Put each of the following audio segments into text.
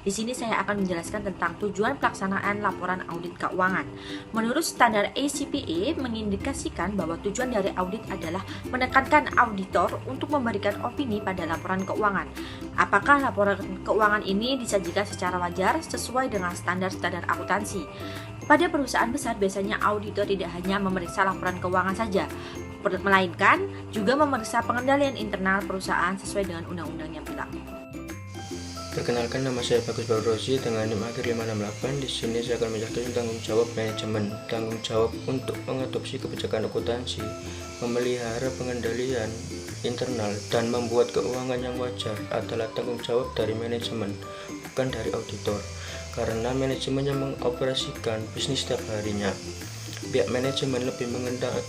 Di sini saya akan menjelaskan tentang tujuan pelaksanaan laporan audit keuangan. Menurut standar ACPA mengindikasikan bahwa tujuan dari audit adalah menekankan auditor untuk memberikan opini pada laporan keuangan. Apakah laporan keuangan ini disajikan secara wajar sesuai dengan standar-standar akuntansi? Pada perusahaan besar biasanya auditor tidak hanya memeriksa laporan keuangan saja, melainkan juga memeriksa pengendalian internal perusahaan sesuai dengan undang-undang yang berlaku. Perkenalkan, nama saya Bagus Barozi dengan NIM akhir 568. Di sini saya akan menjelaskan tanggung jawab manajemen. Tanggung jawab untuk mengadopsi kebijakan akuntansi, memelihara pengendalian internal, dan membuat keuangan yang wajar adalah tanggung jawab dari manajemen, bukan dari auditor. Karena manajemen yang mengoperasikan bisnis setiap harinya. Pihak manajemen lebih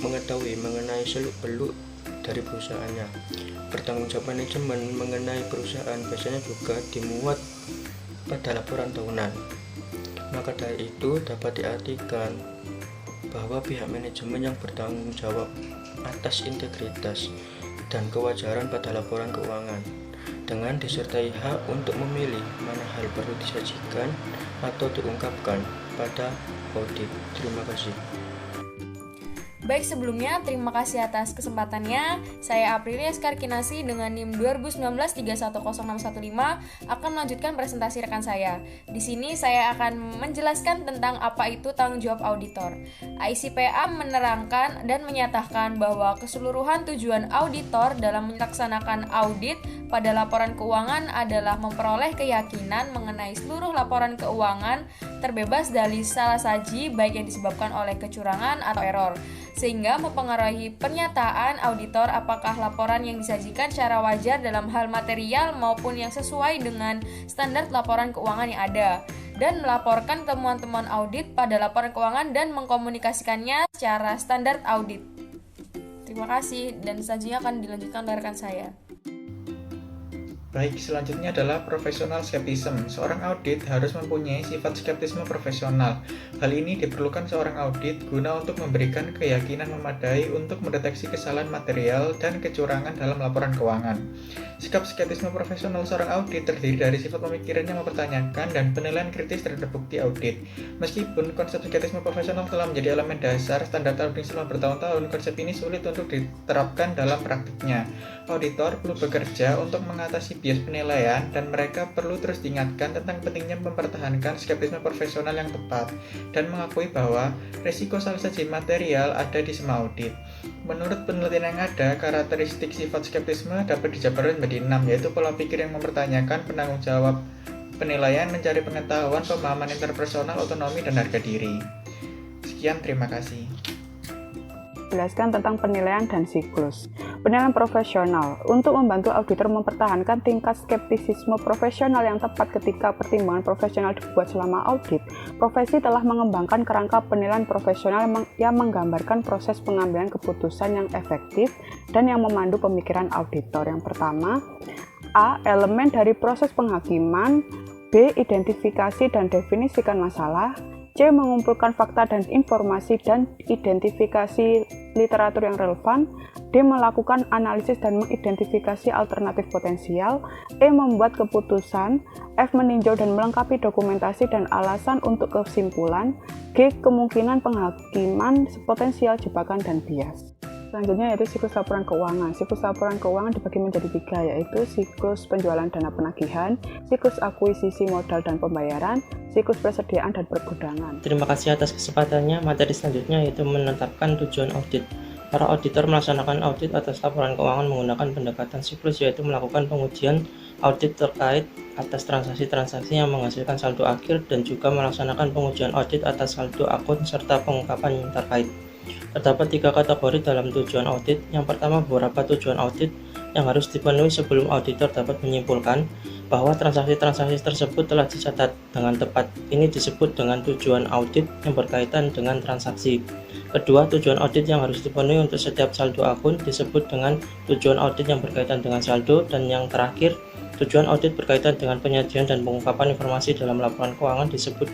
mengetahui mengenai seluk-beluk dari perusahaannya. Pertanggungjawab manajemen mengenai perusahaan biasanya juga dimuat pada laporan tahunan. Maka dari itu dapat diartikan bahwa pihak manajemen yang bertanggung jawab atas integritas dan kewajaran pada laporan keuangan, dengan disertai hak untuk memilih mana hal perlu disajikan atau diungkapkan pada audit. Terima kasih. Baik, sebelumnya terima kasih atas kesempatannya. Saya Aprilia Skarkinasi dengan NIM 2019310615 akan melanjutkan presentasi rekan saya. Di sini saya akan menjelaskan tentang apa itu tanggung jawab auditor. AICPA menerangkan dan menyatakan bahwa keseluruhan tujuan auditor dalam melaksanakan audit pada laporan keuangan adalah memperoleh keyakinan mengenai seluruh laporan keuangan terbebas dari salah saji baik yang disebabkan oleh kecurangan atau error, sehingga mempengaruhi pernyataan auditor apakah laporan yang disajikan secara wajar dalam hal material maupun yang sesuai dengan standar laporan keuangan yang ada, dan melaporkan temuan-temuan audit pada laporan keuangan dan mengkomunikasikannya secara standar audit. Terima kasih, dan selanjutnya akan dilanjutkan oleh rekan saya. Baik, selanjutnya adalah professional skepticism. Seorang audit harus mempunyai sifat skeptisme profesional. Hal ini diperlukan seorang audit guna untuk memberikan keyakinan memadai untuk mendeteksi kesalahan material dan kecurangan dalam laporan keuangan. Sikap skeptisme profesional seorang audit terdiri dari sifat pemikiran yang mempertanyakan dan penilaian kritis terhadap bukti audit. Meskipun konsep skeptisme profesional telah menjadi elemen dasar standar audit selama bertahun-tahun, konsep ini sulit untuk diterapkan dalam praktiknya. Auditor perlu bekerja untuk mengatasi bias penilaian, dan mereka perlu terus diingatkan tentang pentingnya mempertahankan skeptisme profesional yang tepat dan mengakui bahwa risiko salah saji material ada di semua audit. Menurut penelitian yang ada, karakteristik sifat skeptisme dapat dijabarkan menjadi 6, yaitu pola pikir yang mempertanyakan penanggung jawab penilaian, mencari pengetahuan, pemahaman interpersonal, otonomi, dan harga diri. Sekian, terima kasih. Jelaskan tentang penilaian dan siklus. Penilaian profesional untuk membantu auditor mempertahankan tingkat skeptisisme profesional yang tepat ketika pertimbangan profesional dibuat selama audit. Profesi telah mengembangkan kerangka penilaian profesional yang menggambarkan proses pengambilan keputusan yang efektif dan yang memandu pemikiran auditor. Yang pertama, A. Elemen dari proses penghakiman. B. Identifikasi dan definisikan masalah. C. Mengumpulkan fakta dan informasi dan identifikasi literatur yang relevan. D. Melakukan analisis dan mengidentifikasi alternatif potensial. E. Membuat keputusan. F. Meninjau dan melengkapi dokumentasi dan alasan untuk kesimpulan. G. Kemungkinan penghakiman potensial jebakan dan bias. Selanjutnya yaitu siklus laporan keuangan. Siklus laporan keuangan dibagi menjadi 3, yaitu siklus penjualan dana penagihan, siklus akuisisi modal dan pembayaran, siklus persediaan dan pergudangan. Terima kasih atas kesempatannya. Materi selanjutnya yaitu menetapkan tujuan audit. Para auditor melaksanakan audit atas laporan keuangan menggunakan pendekatan siklus, yaitu melakukan pengujian audit terkait atas transaksi-transaksi yang menghasilkan saldo akhir dan juga melaksanakan pengujian audit atas saldo akun serta pengungkapan yang terkait. Terdapat 3 kategori dalam tujuan audit. Yang pertama, beberapa tujuan audit yang harus dipenuhi sebelum auditor dapat menyimpulkan bahwa transaksi-transaksi tersebut telah dicatat dengan tepat. Ini disebut dengan tujuan audit yang berkaitan dengan transaksi. Kedua, tujuan audit yang harus dipenuhi untuk setiap saldo akun disebut dengan tujuan audit yang berkaitan dengan saldo. Dan yang terakhir, tujuan audit berkaitan dengan penyajian dan pengungkapan informasi dalam laporan keuangan disebut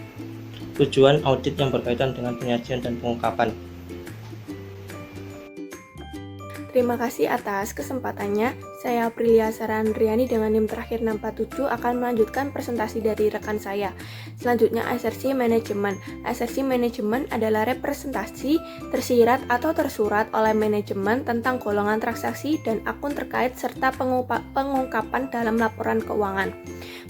tujuan audit yang berkaitan dengan penyajian dan pengungkapan. Terima kasih atas kesempatannya. Saya Aprilia Sarandriani dengan NIM terakhir 647 akan melanjutkan presentasi dari rekan saya. Selanjutnya asersi manajemen. Asersi manajemen adalah representasi tersirat atau tersurat oleh manajemen tentang golongan transaksi dan akun terkait serta pengungkapan dalam laporan keuangan.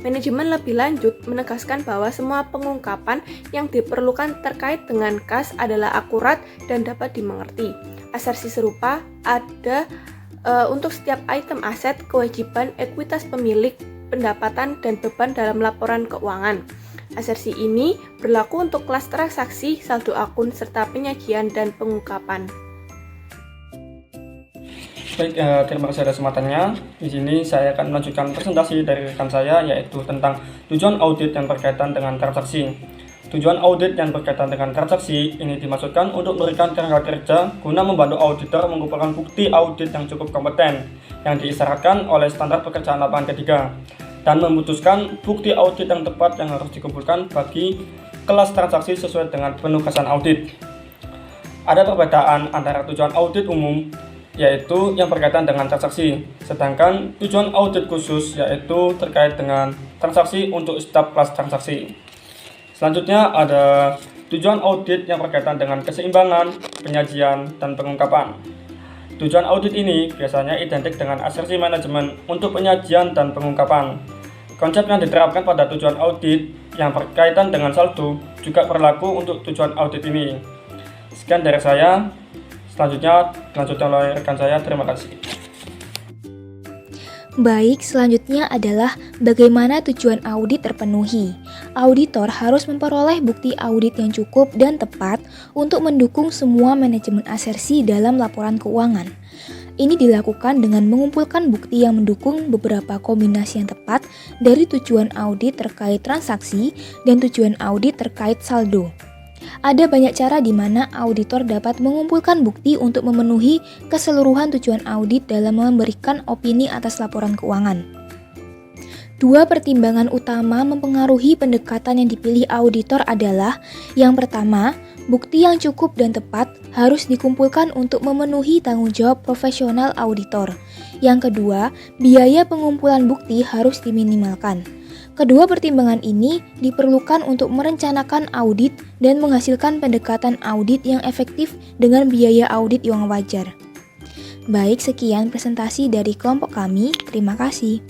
Manajemen lebih lanjut menegaskan bahwa semua pengungkapan yang diperlukan terkait dengan kas adalah akurat dan dapat dimengerti. Asersi serupa ada untuk setiap item aset, kewajiban, ekuitas pemilik, pendapatan, dan beban dalam laporan keuangan. Asersi ini berlaku untuk kelas transaksi, saldo akun, serta penyajian dan pengungkapan. Baik, terima kasih atas kesempatannya. Di sini saya akan melanjutkan presentasi dari rekan saya, yaitu tentang tujuan audit yang berkaitan dengan transaksi. Tujuan audit yang berkaitan dengan transaksi ini dimaksudkan untuk memberikan tenaga kerja guna membantu auditor mengumpulkan bukti audit yang cukup kompeten yang diisyaratkan oleh standar pekerjaan lapangan ketiga dan memutuskan bukti audit yang tepat yang harus dikumpulkan bagi kelas transaksi sesuai dengan penugasan audit. Ada perbedaan antara tujuan audit umum yaitu yang berkaitan dengan transaksi, sedangkan tujuan audit khusus yaitu terkait dengan transaksi untuk setiap kelas transaksi. Selanjutnya ada tujuan audit yang berkaitan dengan keseimbangan, penyajian, dan pengungkapan. Tujuan audit ini biasanya identik dengan asersi manajemen untuk penyajian dan pengungkapan. Konsep yang diterapkan pada tujuan audit yang berkaitan dengan saldo juga berlaku untuk tujuan audit ini. Sekian dari saya. Selanjutnya dilanjutkan oleh rekan saya. Terima kasih. Baik, selanjutnya adalah bagaimana tujuan audit terpenuhi. Auditor harus memperoleh bukti audit yang cukup dan tepat untuk mendukung semua manajemen asersi dalam laporan keuangan. Ini dilakukan dengan mengumpulkan bukti yang mendukung beberapa kombinasi yang tepat dari tujuan audit terkait transaksi dan tujuan audit terkait saldo. Ada banyak cara di mana auditor dapat mengumpulkan bukti untuk memenuhi keseluruhan tujuan audit dalam memberikan opini atas laporan keuangan. Dua pertimbangan utama mempengaruhi pendekatan yang dipilih auditor adalah: yang pertama, bukti yang cukup dan tepat harus dikumpulkan untuk memenuhi tanggung jawab profesional auditor. Yang kedua, biaya pengumpulan bukti harus diminimalkan. Kedua pertimbangan ini diperlukan untuk merencanakan audit dan menghasilkan pendekatan audit yang efektif dengan biaya audit yang wajar. Baik, sekian presentasi dari kelompok kami. Terima kasih.